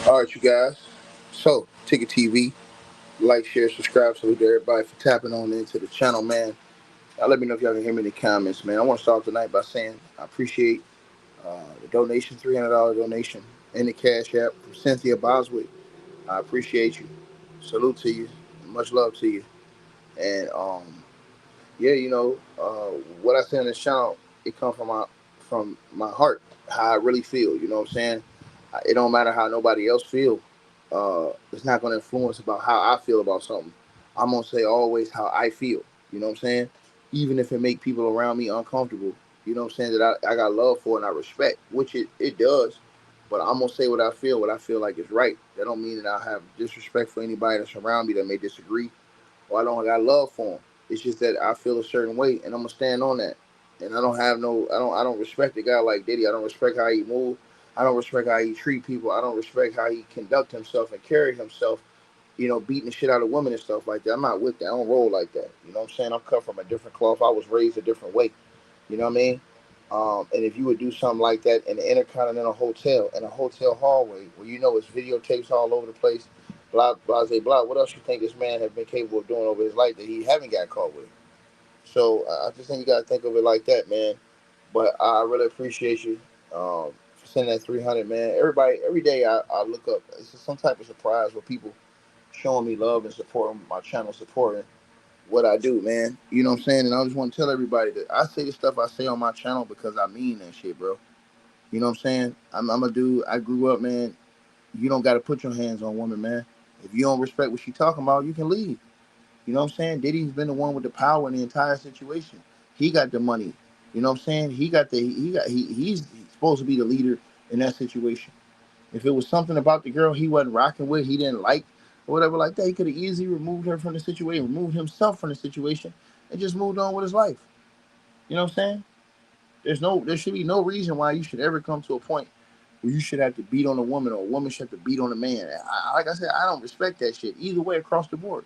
All right, you guys. So, Ticket TV, like, share, subscribe. Salute to everybody for tapping on into the channel, man. Now, let me know if y'all can hear me in the comments, man. I want to start tonight by saying I appreciate the donation, $300 donation in the Cash App from Cynthia Boswick. I appreciate you. Salute to you. Much love to you. And yeah, what I say on this channel, it comes from my heart, how I really feel. You know what I'm saying? It don't matter how nobody else feel. It's not gonna influence about how I feel about something. I'm gonna say always how I feel. You know what I'm saying? Even if it make people around me uncomfortable. You know what I'm saying? That I got love for and I respect, which it does. But I'm gonna say what I feel like is right. That don't mean that I have disrespect for anybody that's around me that may disagree or I don't got love for them. It's just that I feel a certain way, and I'm gonna stand on that. And I don't respect a guy like Diddy. I don't respect how he move. I don't respect how he treat people. I don't respect how he conduct himself and carry himself. Beating the shit out of women and stuff like that. I'm not with that. I don't roll like that. You know what I'm saying? I'm cut from a different cloth. I was raised a different way. You know what I mean? And if you would do something like that in an intercontinental hotel, in a hotel hallway, where it's videotapes all over the place, blah, blah, blah, blah, what else you think this man has been capable of doing over his life that he haven't got caught with? So I just think you got to think of it like that, man. But I really appreciate you for sending that 300, man. Everybody, every day I look up, it's just some type of surprise where people showing me love and supporting my channel, supporting what I do, man. You know what I'm saying? And I just want to tell everybody that I say the stuff I say on my channel because I mean that shit, bro. You know what I'm saying? I'm a dude. I grew up, man. You don't got to put your hands on women, man. If you don't respect what she talking about, you can leave. You know what I'm saying? Diddy's been the one with the power in the entire situation. He got the money. You know what I'm saying? He's supposed to be the leader in that situation. If it was something about the girl he wasn't rocking with, he didn't like, or whatever like that, he could have easily removed her from the situation, removed himself from the situation, and just moved on with his life. You know what I'm saying? There should be no reason why you should ever come to a point where you should have to beat on a woman or a woman should have to beat on a man. Like I said, I don't respect that shit either way across the board.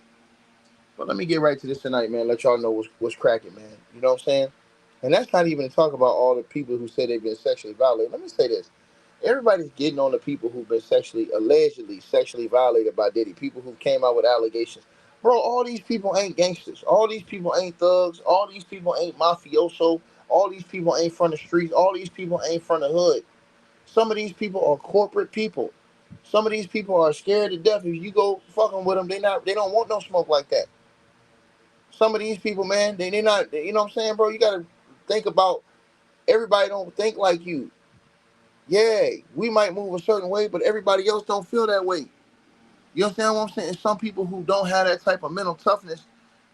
But let me get right to this tonight, man. Let y'all know what's cracking, man. You know what I'm saying? And that's not even to talk about all the people who say they've been sexually violated. Let me say this. Everybody's getting on the people who've been allegedly sexually violated by Diddy. People who came out with allegations. Bro, all these people ain't gangsters. All these people ain't thugs. All these people ain't mafioso. All these people ain't from the streets. All these people ain't from the hood. Some of these people are corporate people. Some of these people are scared to death. If you go fucking with them, they don't want no smoke like that. Some of these people, man, they not, you know what I'm saying, bro? You got to think about everybody don't think like you. Yeah, we might move a certain way, but everybody else don't feel that way. You understand what I'm saying? Some people who don't have that type of mental toughness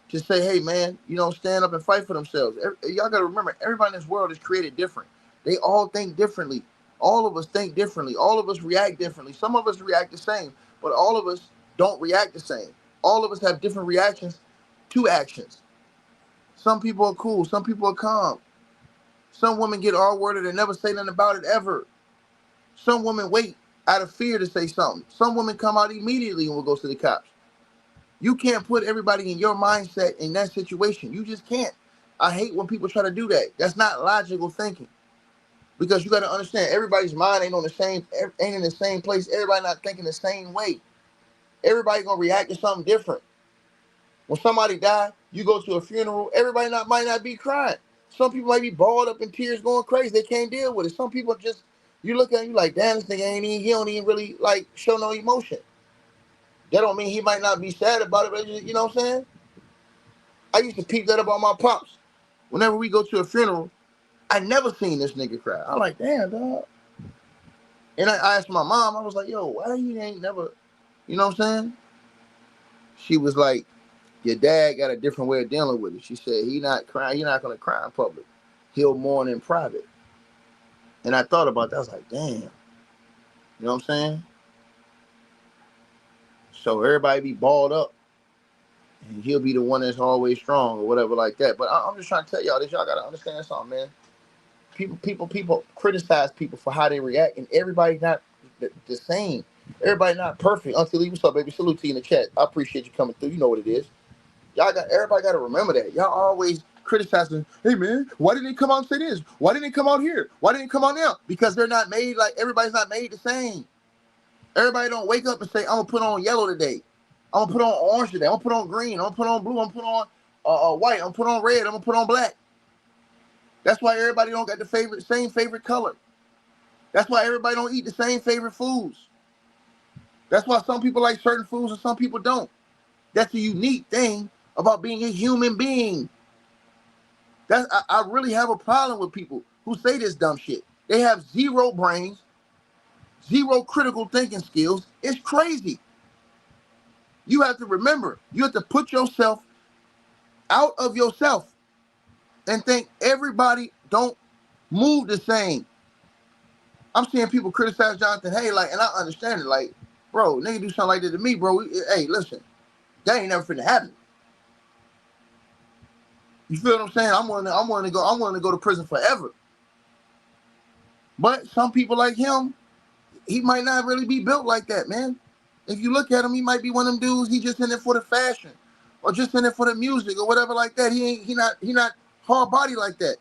to say, hey, man, stand up and fight for themselves. Y'all got to remember, everybody in this world is created different. They all think differently. All of us think differently. All of us react differently. Some of us react the same, but all of us don't react the same. All of us have different reactions to actions. Some people are cool. Some people are calm. Some women get R-worded and never say nothing about it ever. Some women wait out of fear to say something. Some women come out immediately and will go to the cops. You can't put everybody in your mindset in that situation. You just can't. I hate when people try to do that. That's not logical thinking. Because you got to understand, everybody's mind ain't in the same place. Everybody not thinking the same way. Everybody gonna react to something different. When somebody die, you go to a funeral, everybody might not be crying. Some people might be balled up in tears going crazy. They can't deal with it. Some people just, you look at him, you like, damn, this nigga he don't even really like show no emotion. That don't mean he might not be sad about it, but just, you know what I'm saying? I used to peep that about my pops. Whenever we go to a funeral, I never seen this nigga cry. I'm like, damn, dog. And I asked my mom, I was like, yo, why you ain't never, you know what I'm saying? She was like, your dad got a different way of dealing with it. She said, he not crying, he not gonna cry in public. He'll mourn in private. And I thought about that. I was like, damn. You know what I'm saying? So everybody be balled up. And he'll be the one that's always strong or whatever like that. But I'm just trying to tell y'all this. Y'all gotta understand something, man. People criticize people for how they react, and everybody's not the same. Everybody not perfect. Until what's up, baby? Salute to you in the chat. I appreciate you coming through. You know what it is. Everybody got to remember that. Y'all always criticizing. Hey man, why didn't they come out and say this? Why didn't they come out here? Why didn't they come out now? Because they're not made like everybody's not made the same. Everybody don't wake up and say, I'm gonna put on yellow today. I'm gonna put on orange today. I'm gonna put on green. I'm gonna put on blue. I'm gonna put on white. I'm gonna put on red. I'm gonna put on black. That's why everybody don't got the same favorite color. That's why everybody don't eat the same favorite foods. That's why some people like certain foods and some people don't. That's a unique thing about being a human being. I really have a problem with people who say this dumb shit. They have zero brains, zero critical thinking skills. It's crazy. You have to remember, you have to put yourself out of yourself and think everybody don't move the same. I'm seeing people criticize Jonathan Hay, like, and I understand it. Like, bro, nigga do something like that to me, bro. Hey, listen, that ain't never finna happen. You feel what I'm saying? I'm willing to go to prison forever. But some people like him, he might not really be built like that, man. If you look at him, he might be one of them dudes. He just in it for the fashion, or just in it for the music, or whatever like that. He not hard body like that.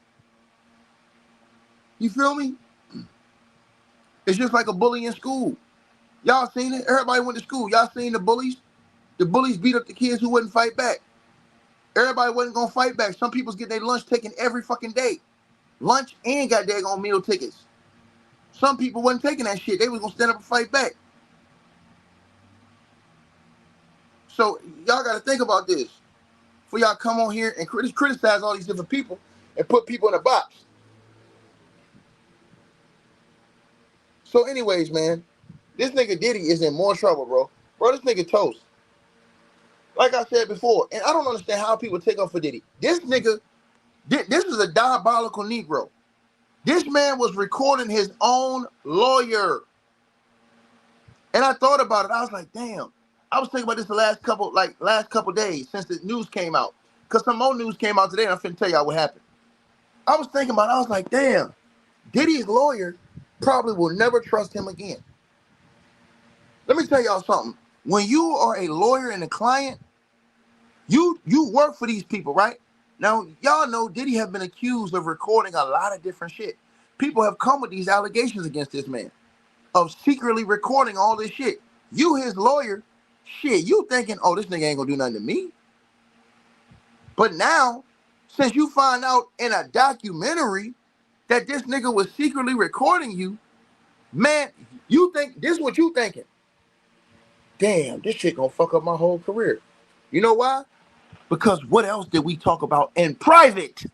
You feel me? It's just like a bully in school. Y'all seen it? Everybody went to school. Y'all seen the bullies? The bullies beat up the kids who wouldn't fight back. Everybody wasn't gonna fight back. Some people's get their lunch taken every fucking day. Lunch and got daggone meal tickets. Some people wasn't taking that shit. They was gonna stand up and fight back. So y'all gotta think about this. For y'all come on here and criticize all these different people and put people in a box. So anyways, man, this nigga Diddy is in more trouble, bro. Bro, this nigga toast. Like I said before, and I don't understand how people take off for Diddy. This nigga, this is a diabolical Negro. This man was recording his own lawyer. And I thought about it. I was like, damn. I was thinking about this the last couple days since the news came out. Because some more news came out today, and I'm finna tell y'all what happened. I was thinking about it. I was like, damn. Diddy's lawyer probably will never trust him again. Let me tell y'all something. When you are a lawyer and a client, you work for these people, right? Now, y'all know Diddy have been accused of recording a lot of different shit. People have come with these allegations against this man of secretly recording all this shit. You, his lawyer, shit, you thinking, oh, this nigga ain't gonna do nothing to me. But now, since you find out in a documentary that this nigga was secretly recording you, man, you think, this is what you thinking. Damn, this shit gonna fuck up my whole career. You know why? Because what else did we talk about in private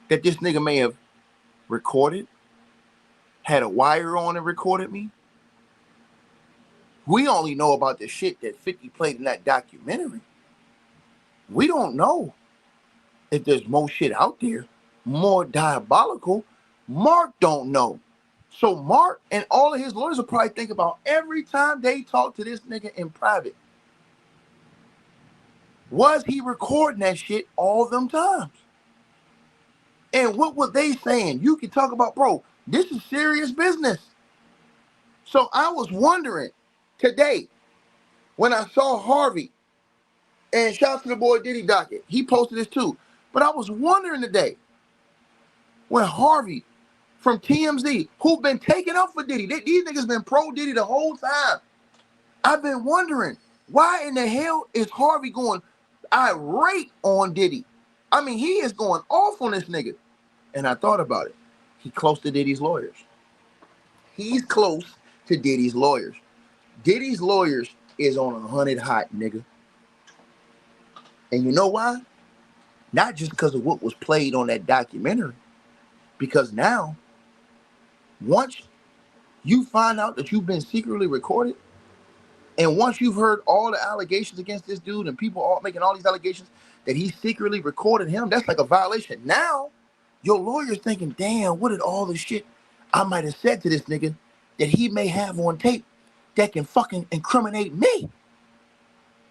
that this nigga may have recorded, had a wire on and recorded me? We only know about the shit that 50 played in that documentary. We don't know if there's more shit out there, more diabolical. Mark don't know. So Mark and all of his lawyers will probably think about every time they talk to this nigga in private. Was he recording that shit all them times? And what were they saying? You can talk about, bro, this is serious business. So I was wondering today when I saw Harvey, and shout out to the boy Diddy Docket, he posted this too. But I was wondering today when Harvey from TMZ, who been taking up for Diddy, these niggas been pro Diddy the whole time. I've been wondering, why in the hell is Harvey going irate on Diddy? I mean, he is going off on this nigga. And I thought about it. He close to Diddy's lawyers. He's close to Diddy's lawyers. Diddy's lawyers is on 100 hot, nigga. And you know why? Not just because of what was played on that documentary. Because now, once you find out that you've been secretly recorded, and once you've heard all the allegations against this dude and people all making all these allegations that he secretly recorded him, that's like a violation. Now, your lawyer's thinking, damn, what did all the shit I might have said to this nigga that he may have on tape that can fucking incriminate me?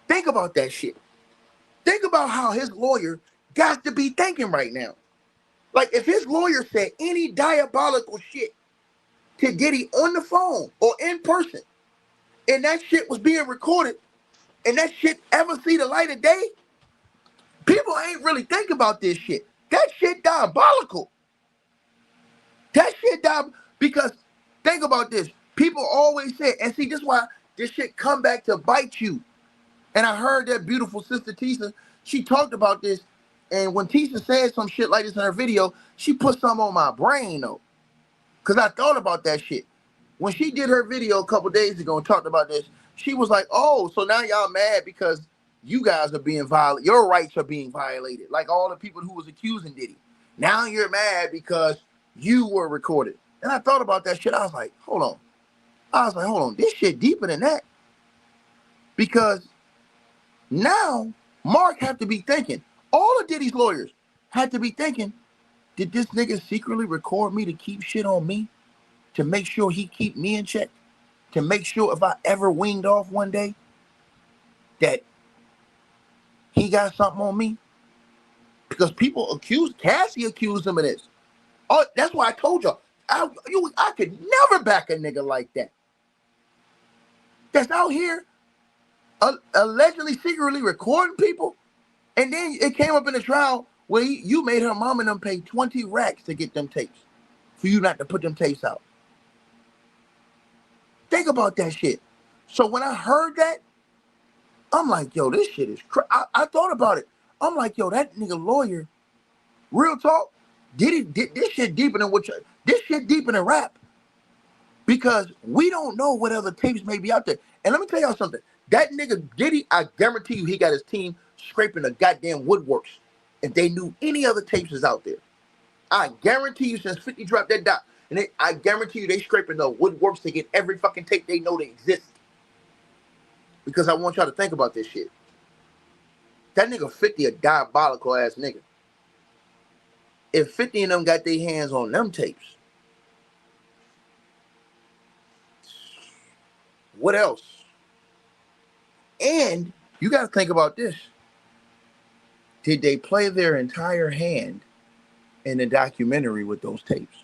Think about that shit. Think about how his lawyer got to be thinking right now. Like, if his lawyer said any diabolical shit to Diddy on the phone or in person, and that shit was being recorded, and that shit ever see the light of day, people ain't really think about this shit. That shit diabolical. That shit diabolical. Because think about this. People always say, and see, this is why this shit come back to bite you. And I heard that beautiful sister Tisa, she talked about this. And when Tisa said some shit like this in her video, she put some on my brain though. Cause I thought about that shit. When she did her video a couple days ago and talked about this, she was like, oh, so now y'all mad because you guys are being violated. Your rights are being violated. Like all the people who was accusing Diddy. Now you're mad because you were recorded. And I thought about that shit. I was like, hold on. This shit deeper than that. Because now Mark had to be thinking, all of Diddy's lawyers had to be thinking, did this nigga secretly record me to keep shit on me? To make sure he keep me in check? To make sure if I ever winged off one day that he got something on me? Because people Cassie accused him of this. Oh, that's why I told y'all, I could never back a nigga like that. That's out here allegedly secretly recording people. And then it came up in the trial where you made her mom and them pay 20 racks to get them tapes. For you not to put them tapes out. Think about that shit. So when I heard that, I'm like, yo, this shit is I thought about it. I'm like, yo, that nigga lawyer, real talk, did this shit deeper than this shit deeper than rap. Because we don't know what other tapes may be out there. And let me tell y'all something. That nigga Diddy, I guarantee you he got his team scraping the goddamn woodworks if they knew any other tapes is out there. I guarantee you since 50 dropped that dot, and I guarantee you they scraping the woodworks to get every fucking tape they know they exist. Because I want y'all to think about this shit. That nigga 50 a diabolical ass nigga. If 50 of them got their hands on them tapes, what else? And you got to think about this. Did they play their entire hand in the documentary with those tapes?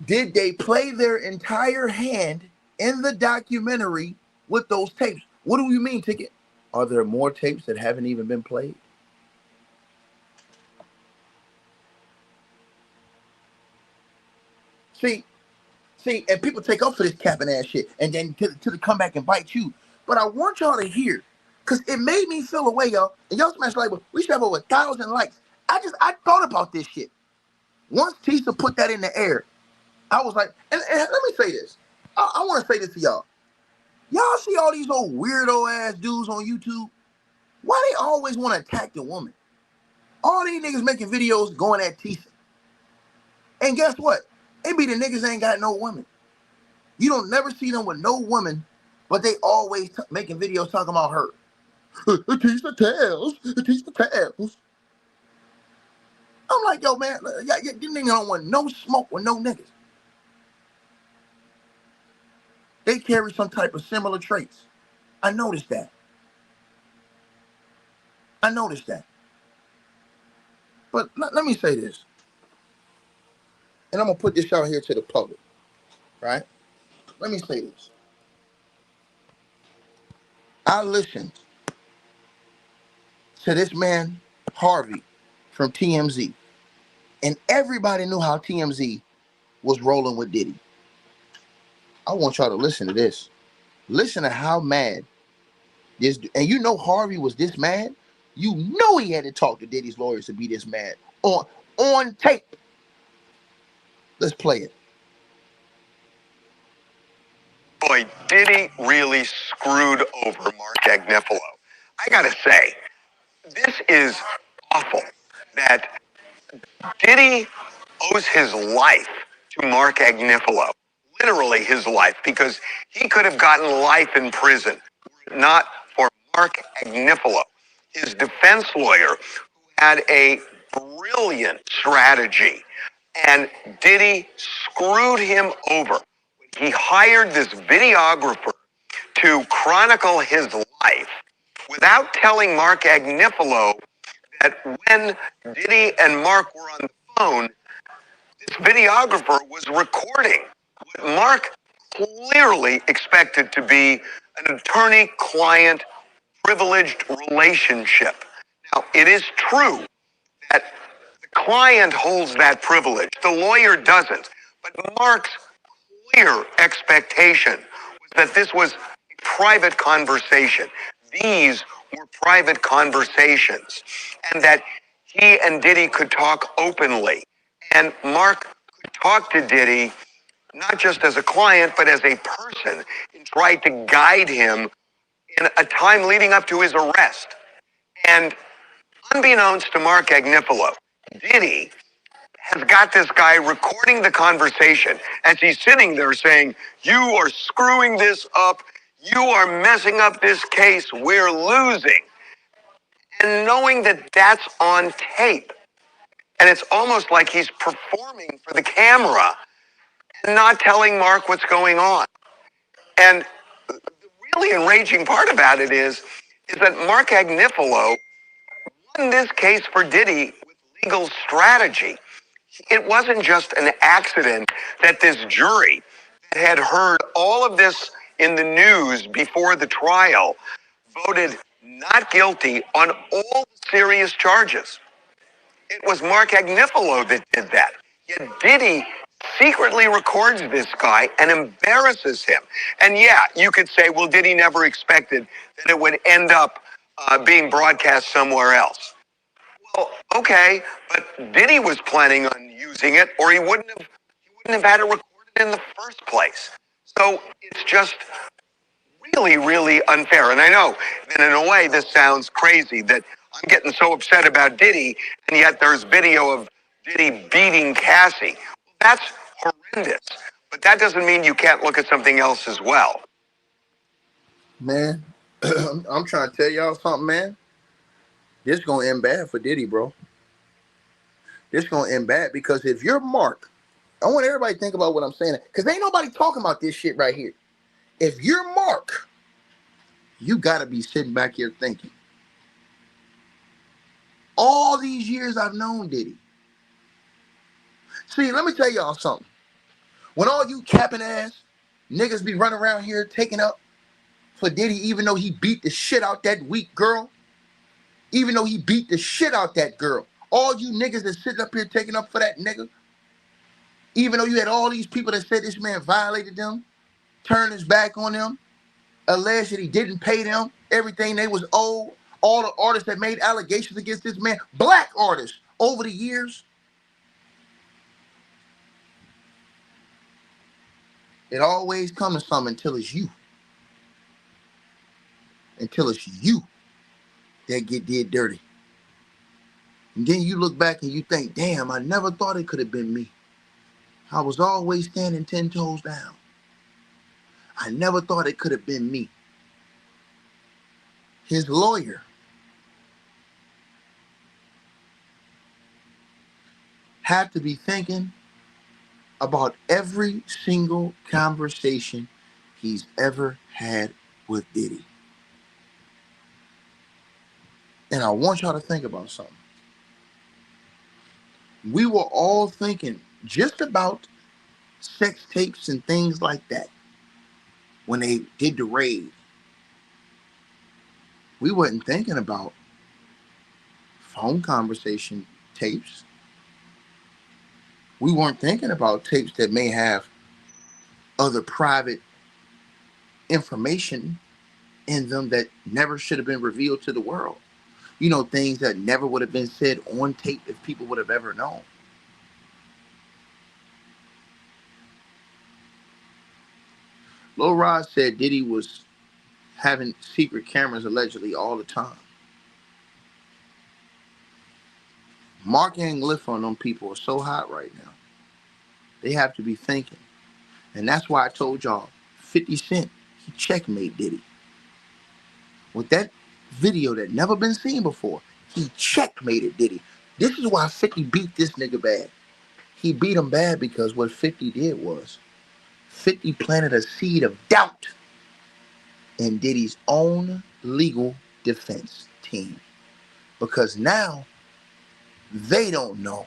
Did they play their entire hand in the documentary with those tapes? What do you mean, Ticket? Are there more tapes that haven't even been played? See, and people take up for this capping ass shit, and then to come back and bite you. But I want y'all to hear, because it made me feel away, y'all. And y'all smash like, we should have over 1,000 likes. I thought about this shit. Once Tisa put that in the air, I was like, and let me say this. I want to say this to y'all. Y'all see all these old weirdo ass dudes on YouTube? Why they always want to attack the woman? All these niggas making videos going at Tisa. And guess what? It be the niggas ain't got no woman. You don't never see them with no woman, but they always making videos talking about her. Tisa tells. I'm like, yo, man, you niggas don't want no smoke with no niggas. They carry some type of similar traits. I noticed that. But let me say this. And I'm going to put this out here to the public, right? Let me say this. I listened to this man, Harvey, from TMZ. And everybody knew how TMZ was rolling with Diddy. I want y'all to listen to this. Listen to how mad this, and you know Harvey was this mad. You know he had to talk to Diddy's lawyers to be this mad on tape. Let's play it. Boy, Diddy really screwed over Mark Agnifilo. I gotta say, this is awful that Diddy owes his life to Mark Agnifilo. Literally his life, because he could have gotten life in prison, not for Mark Agnifilo, his defense lawyer, who had a brilliant strategy. And Diddy screwed him over. He hired this videographer to chronicle his life without telling Mark Agnifilo that when Diddy and Mark were on the phone, this videographer was recording what Mark clearly expected to be an attorney-client privileged relationship. Now, it is true that the client holds that privilege. The lawyer doesn't. But Mark's clear expectation was that this was a private conversation. These were private conversations, and that he and Diddy could talk openly. And Mark could talk to Diddy not just as a client, but as a person, and tried to guide him in a time leading up to his arrest. And unbeknownst to Mark Agnifilo, Diddy has got this guy recording the conversation as he's sitting there saying, "You are screwing this up. You are messing up this case. We're losing." And knowing that that's on tape. And it's almost like he's performing for the camera and not telling Mark what's going on. And the really enraging part about it is that Mark Agnifilo won this case for Diddy with legal strategy. It wasn't just an accident that this jury that had heard all of this in the news before the trial voted not guilty on all serious charges. It was Mark Agnifilo that did that. Yet Diddy secretly records this guy and embarrasses him. And yeah, you could say, well, Diddy never expected that it would end up being broadcast somewhere else. Well, okay, but Diddy was planning on using it, or he wouldn't have had it recorded in the first place. So it's just really, really unfair. And I know that in a way this sounds crazy that I'm getting so upset about Diddy, and yet there's video of Diddy beating Cassie. That's horrendous. But that doesn't mean you can't look at something else as well. Man, I'm trying to tell y'all something, man. This gonna end bad for Diddy, bro. This gonna end bad because if you're Mark, I want everybody to think about what I'm saying because ain't nobody talking about this shit right here. If you're Mark, you gotta be sitting back here thinking. All these years I've known Diddy. See, let me tell y'all something. When all you capping ass niggas be running around here taking up for Diddy, even though he beat the shit out that weak girl, even though he beat the shit out that girl, all you niggas that sitting up here taking up for that nigga, even though you had all these people that said this man violated them, turned his back on them, alleged that he didn't pay them everything they was owed, all the artists that made allegations against this man, black artists over the years, it always comes to something until it's you. Until it's you that get did dirty. And then you look back and you think, damn, I never thought it could have been me. I was always standing 10 toes down. I never thought it could have been me. His lawyer had to be thinking about every single conversation he's ever had with Diddy. And I want y'all to think about something. We were all thinking just about sex tapes and things like that when they did the raid. We wasn't thinking about phone conversation tapes. We weren't thinking about tapes that may have other private information in them that never should have been revealed to the world. You know, things that never would have been said on tape if people would have ever known. Lil Rod said Diddy was having secret cameras allegedly all the time. Mark and Liff on them people are so hot right now. They have to be thinking. And that's why I told y'all 50 Cent, he checkmate Diddy. With that video that never been seen before, he checkmated Diddy. This is why 50 beat this nigga bad. He beat him bad because what 50 did was 50 planted a seed of doubt in Diddy's own legal defense team. Because now they don't know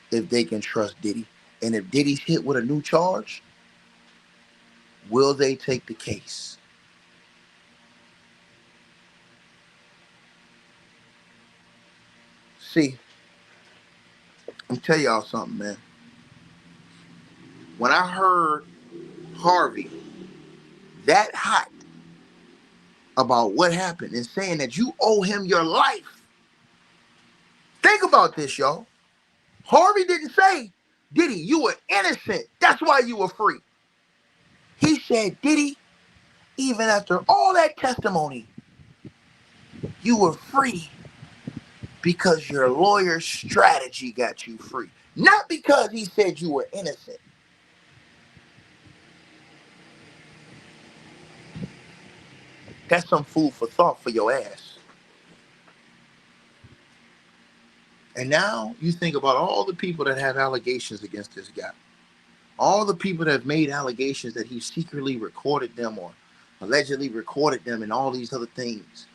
if they can trust Diddy. And if Diddy's hit with a new charge, will they take the case? See, I'm tell y'all something, man. When I heard Harvey that hot about what happened and saying that you owe him your life, think about this, y'all. Harvey didn't say, Diddy, you were innocent. That's why you were free. He said, Diddy, even after all that testimony, you were free because your lawyer's strategy got you free. Not because he said you were innocent. That's some food for thought for your ass. And now you think about all the people that have allegations against this guy. All the people that have made allegations that he secretly recorded them or allegedly recorded them and all these other things.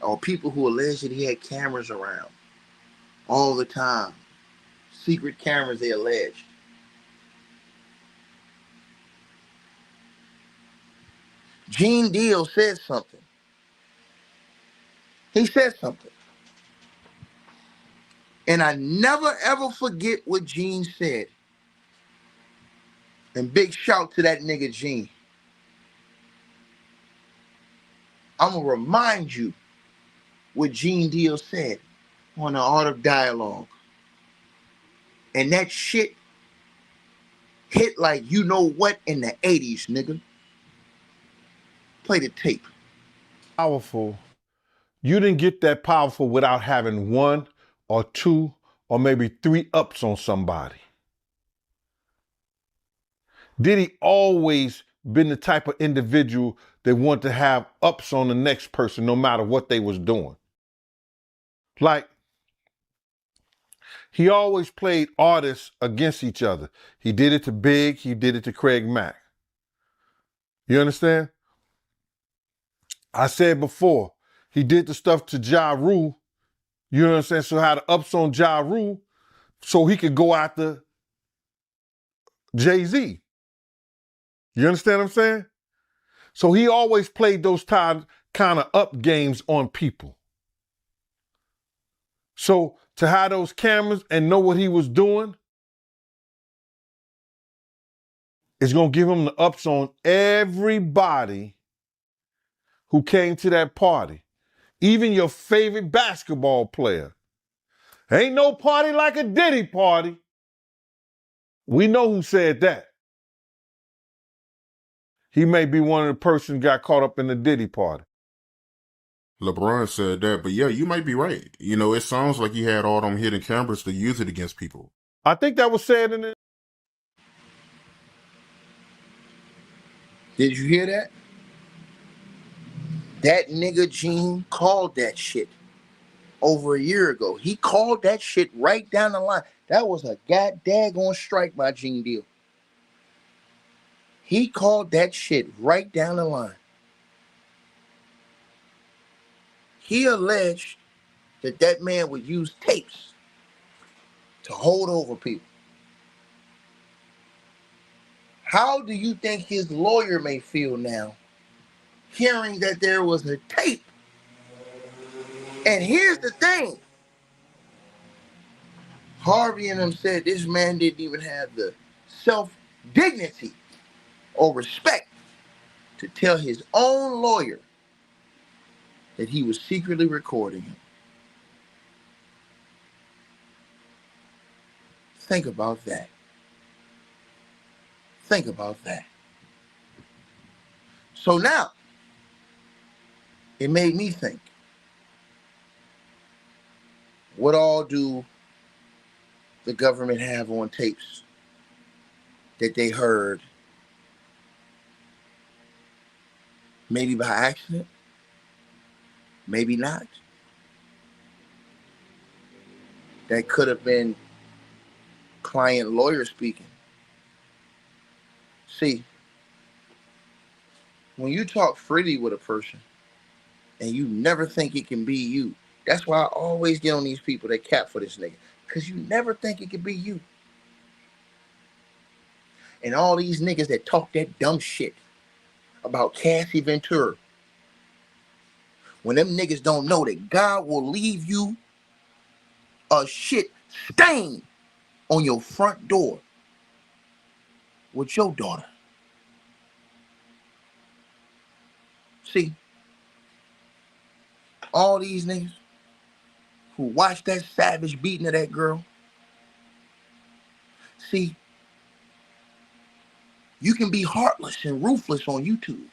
Or people who allege that he had cameras around all the time. Secret cameras, they alleged. Gene Deal said something. He said something. And I never ever forget what Gene said. And big shout to that nigga Gene. I'm going to remind you what Gene Deal said on the Art of Dialogue. And that shit hit like you know what in the 80s, nigga. Play the tape. Powerful. You didn't get that powerful without having one or two or maybe three ups on somebody. Diddy always been the type of individual that want to have ups on the next person no matter what they was doing. Like, he always played artists against each other. He did it to Big, he did it to Craig Mack. You understand? I said before, he did the stuff to Ja Rule, you know what I'm saying? So how the ups on Ja Rule so he could go after Jay-Z. You understand what I'm saying? So he always played those kind of up games on people. So to have those cameras and know what he was doing is going to give him the ups on everybody who came to that party. Even your favorite basketball player. Ain't no party like a Diddy party. We know who said that. He may be one of the persons got caught up in the Diddy party. LeBron said that, but yeah, you might be right. You know, it sounds like he had all them hidden cameras to use it against people. I think that was said in it. Did you hear that? That nigga Gene called that shit over a year ago. He called that shit right down the line. That was a goddamn strike by Gene Deal. He called that shit right down the line. He alleged that that man would use tapes to hold over people. How do you think his lawyer may feel now hearing that there was a tape? And here's the thing. Harvey and them said this man didn't even have the self-dignity or respect to tell his own lawyer that he was secretly recording him. Think about that. Think about that. So now, it made me think, what all do the government have on tapes that they heard, maybe by accident, maybe not? That could have been client lawyer speaking. See, when you talk freely with a person and you never think it can be you, that's why I always get on these people that cap for this nigga, because you never think it can be you. And all these niggas that talk that dumb shit about Cassie Ventura, when them niggas don't know that God will leave you a shit stain on your front door with your daughter. See, all these niggas who watched that savage beating of that girl, see, you can be heartless and ruthless on YouTube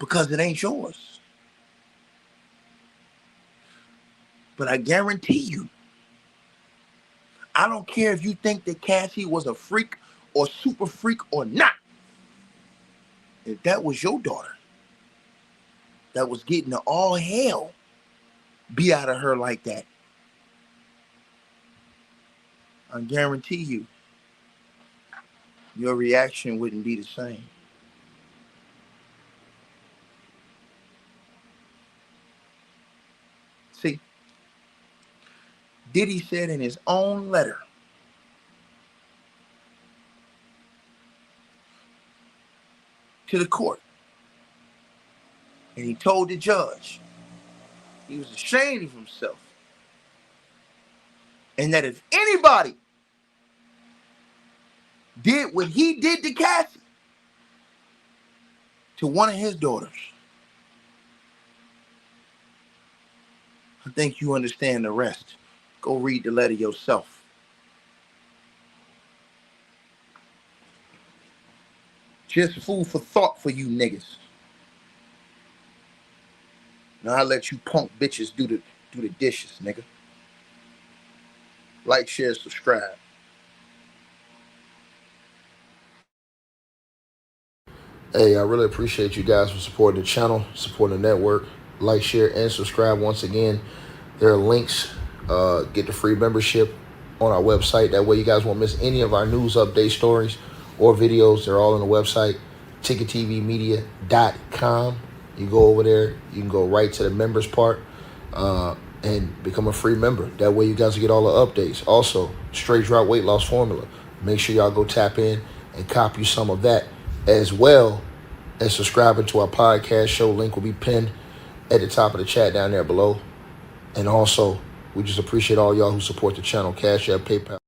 because it ain't yours. But I guarantee you, I don't care if you think that Cassie was a freak or super freak or not. If that was your daughter that was getting all hell beat out of her like that, I guarantee you, your reaction wouldn't be the same. See, Diddy said in his own letter to the court, and he told the judge he was ashamed of himself, and that if anybody did what he did to Cassie, to one of his daughters, I think you understand the rest. Go read the letter yourself. Just food for thought for you niggas. Now I let you punk bitches do the dishes, nigga. Like, share, subscribe. Hey, I really appreciate you guys for supporting the channel, supporting the network. Like, share, and subscribe. Once again, there are links. Get the free membership on our website. That way you guys won't miss any of our news update stories or videos. They're all on the website, ticketvmedia.com. You go over there, you can go right to the members part and become a free member. That way you guys will get all the updates. Also, straight drop weight loss formula. Make sure y'all go tap in and copy some of that, as well as subscribing to our podcast show. Link will be pinned at the top of the chat down there below. And also, we just appreciate all y'all who support the channel. Cash App, PayPal.